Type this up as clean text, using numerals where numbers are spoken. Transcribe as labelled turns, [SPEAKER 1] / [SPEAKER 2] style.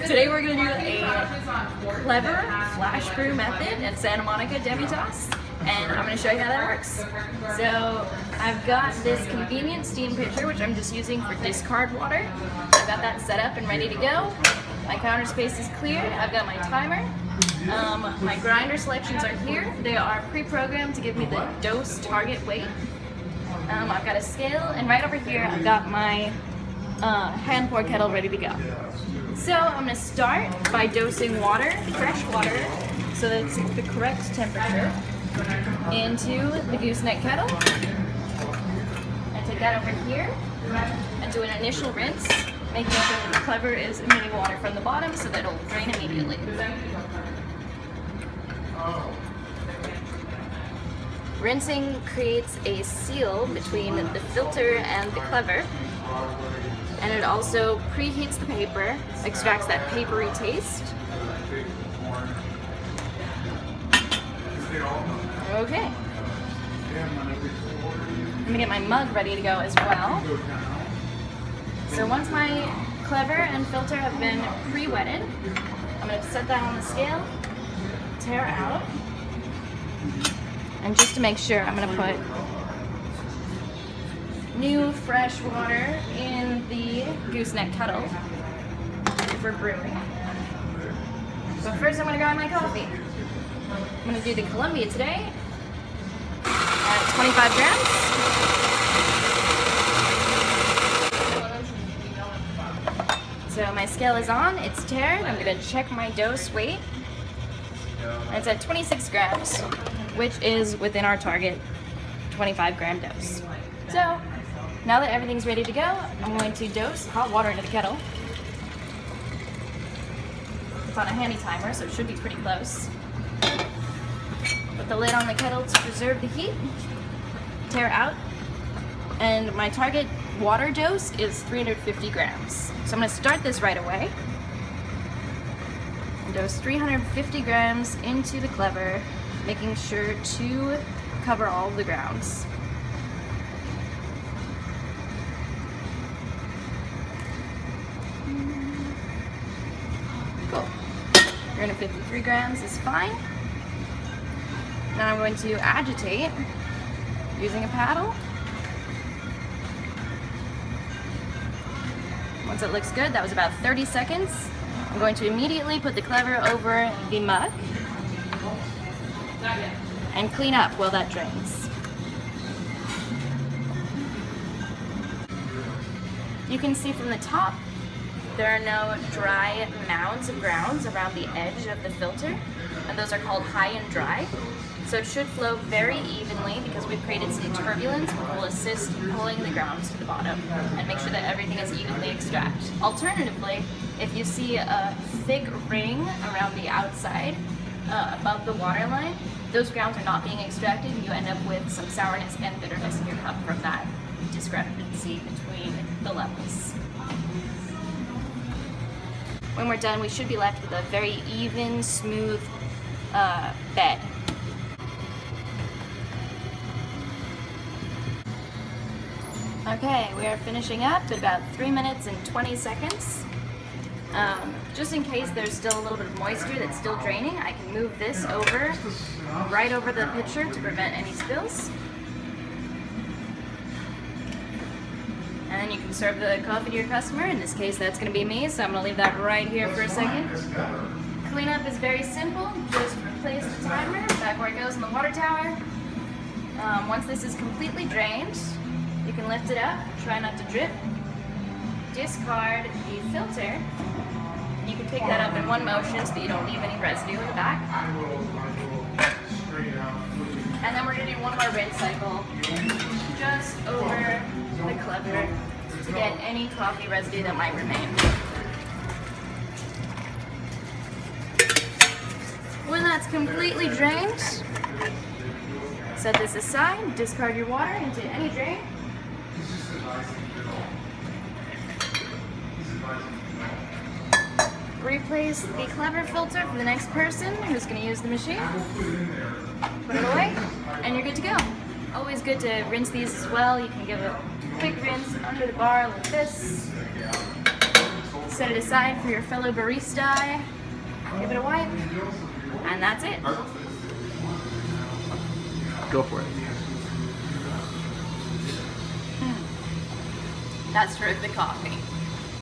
[SPEAKER 1] Today we're going to do a clever flash brew method at Santa Monica Demitasse, and I'm going to show you how that works. So I've got this convenient steam pitcher, which I'm just using for discard water. I've got that set up and ready to go. My counter space is clear. I've got my timer. My grinder selections are here. They are pre-programmed to give me the dose target weight. I've got a scale, and right over here I've got my hand pour kettle ready to go. So I'm going to start by dosing water, fresh water, so that it's the correct temperature, into the gooseneck kettle. I take that over here and do an initial rinse, making sure that the clever is emitting water from the bottom so that it'll drain immediately. Rinsing creates a seal between the filter and the clever, and it also preheats the paper, extracts that papery taste. Okay. I'm gonna get my mug ready to go as well. So once my clever and filter have been pre-wetted, I'm gonna set that on the scale, tear out, and just to make sure, I'm gonna put new fresh water in the gooseneck kettle for brewing. But first I'm gonna grab my coffee. I'm gonna do the Columbia today at 25 grams. So my scale is on, it's taired. I'm gonna check my dose weight. And it's at 26 grams, which is within our target 25 gram dose. So now that everything's ready to go, I'm going to dose hot water into the kettle. It's on a handy timer, so it should be pretty close. Put the lid on the kettle to preserve the heat. Tear out. And my target water dose is 350 grams. So I'm going to start this right away. And dose 350 grams into the clever, making sure to cover all of the grounds. Cool. 353 grams is fine. Now I'm going to agitate using a paddle. Once it looks good, that was about 30 seconds. I'm going to immediately put the clever over the mug and clean up while that drains. You can see from the top there are no dry mounds of grounds around the edge of the filter, and those are called high and dry. So it should flow very evenly because we've created some turbulence which will assist in pulling the grounds to the bottom and make sure that everything is evenly extracted. Alternatively, if you see a thick ring around the outside above the water line, those grounds are not being extracted, and you end up with some sourness and bitterness in your cup from that discrepancy between the levels. When we're done, we should be left with a very even, smooth bed. Okay, we are finishing up at about 3 minutes and 20 seconds. Just in case there's still a little bit of moisture that's still draining, I can move this over, right over the pitcher to prevent any spills. And then you can serve the coffee to your customer. In this case, that's going to be me, so I'm going to leave that right here for a second. Cleanup is very simple. Just replace the timer back where it goes in the water tower. Once this is completely drained, you can lift it up, try not to drip. Discard the filter. You can pick that up in one motion so that you don't leave any residue in the back. And then we're going to do one more rinse cycle just over the clever to get any coffee residue that might remain. When that's completely drained, set this aside, discard your water into any drain. Replace the clever filter for the next person who's going to use the machine. Put it away, and you're good to go. Always good to rinse these as well. You can give a quick rinse under the bar like this. set it aside for your fellow barista. Give it a wipe, and that's it.
[SPEAKER 2] Go for it.
[SPEAKER 1] That's terrific coffee.